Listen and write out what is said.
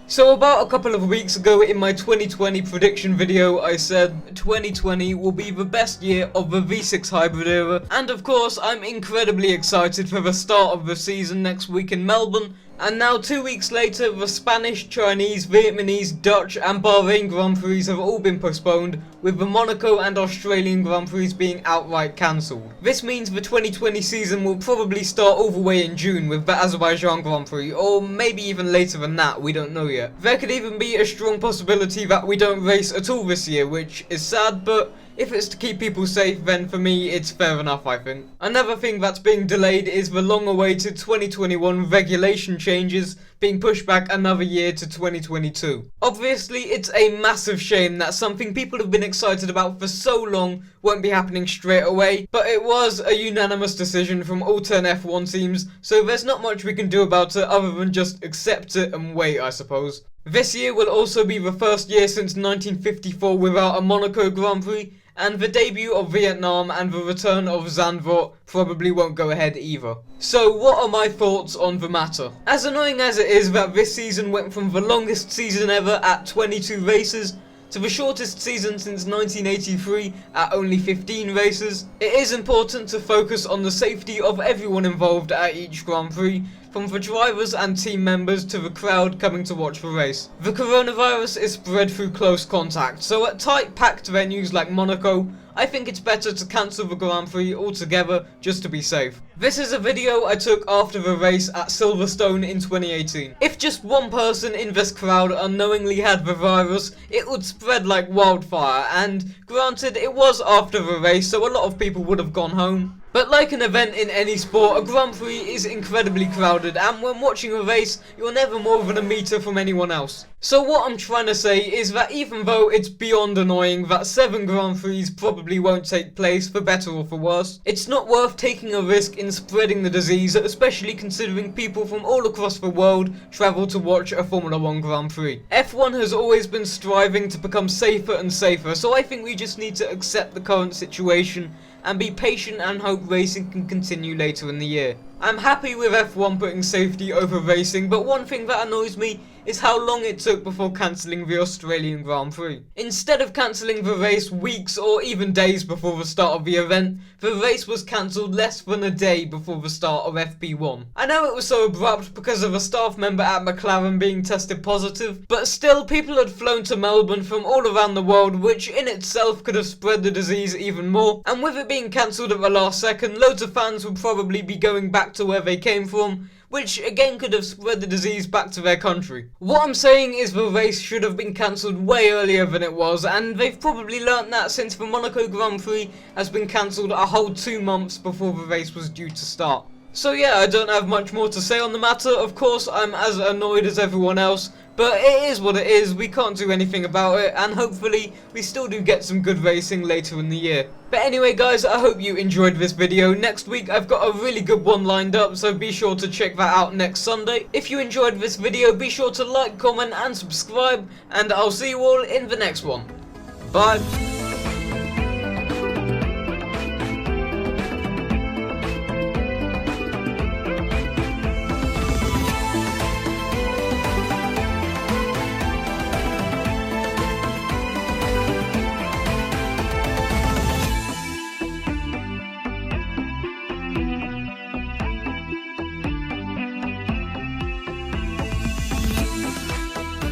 So about a couple of weeks ago in my 2020 prediction video, I said 2020 will be the best year of the V6 hybrid era, and of course I'm incredibly excited for the start of the season next week in Melbourne. And now 2 weeks later, the Spanish, Chinese, Vietnamese, Dutch and Bahrain Grand Prix have all been postponed, with the Monaco and Australian Grand Prix being outright cancelled. This means the 2020 season will probably start all the way in June with the Azerbaijan Grand Prix, or maybe even later than that, we don't know yet. There could even be a strong possibility that we don't race at all this year, which is sad, but if it's to keep people safe, then for me it's fair enough, I think. Another thing that's being delayed is the long-awaited 2021 regulation changes being pushed back another year to 2022. Obviously, it's a massive shame that something people have been excited about for so long won't be happening straight away, but it was a unanimous decision from all 10 F1 teams, so there's not much we can do about it other than just accept it and wait, I suppose. This year will also be the first year since 1954 without a Monaco Grand Prix, and the debut of Vietnam and the return of Zandvoort probably won't go ahead either. So what are my thoughts on the matter? As annoying as it is that this season went from the longest season ever at 22 races to the shortest season since 1983 at only 15 races, it is important to focus on the safety of everyone involved at each Grand Prix, from the drivers and team members to the crowd coming to watch the race. The coronavirus is spread through close contact, so at tight packed venues like Monaco, I think it's better to cancel the Grand Prix altogether just to be safe. This is a video I took after the race at Silverstone in 2018. If just one person in this crowd unknowingly had the virus, it would spread like wildfire, and granted it was after the race so a lot of people would have gone home. But like an event in any sport, a Grand Prix is incredibly crowded, and when watching a race, you're never more than a metre from anyone else. So what I'm trying to say is that even though it's beyond annoying that 7 Grand Prix probably won't take place, for better or for worse, it's not worth taking a risk in spreading the disease, especially considering people from all across the world travel to watch a Formula 1 Grand Prix. F1 has always been striving to become safer and safer, so I think we just need to accept the current situation and be patient and hope racing can continue later in the year. I'm happy with F1 putting safety over racing, but one thing that annoys me is how long it took before cancelling the Australian Grand Prix. Instead of cancelling the race weeks or even days before the start of the event, the race was cancelled less than a day before the start of FP1. I know it was so abrupt because of a staff member at McLaren being tested positive, but still people had flown to Melbourne from all around the world, which in itself could have spread the disease even more, and with it being cancelled at the last second, loads of fans would probably be going back to where they came from, which again could have spread the disease back to their country. What I'm saying is the race should have been cancelled way earlier than it was, and they've probably learnt that since the Monaco Grand Prix has been cancelled a whole 2 months before the race was due to start. So yeah, I don't have much more to say on the matter. Of course, I'm as annoyed as everyone else, but it is what it is, we can't do anything about it, and hopefully we still do get some good racing later in the year. But anyway guys, I hope you enjoyed this video. Next week I've got a really good one lined up, so be sure to check that out next Sunday. If you enjoyed this video, be sure to like, comment and subscribe, and I'll see you all in the next one. Bye!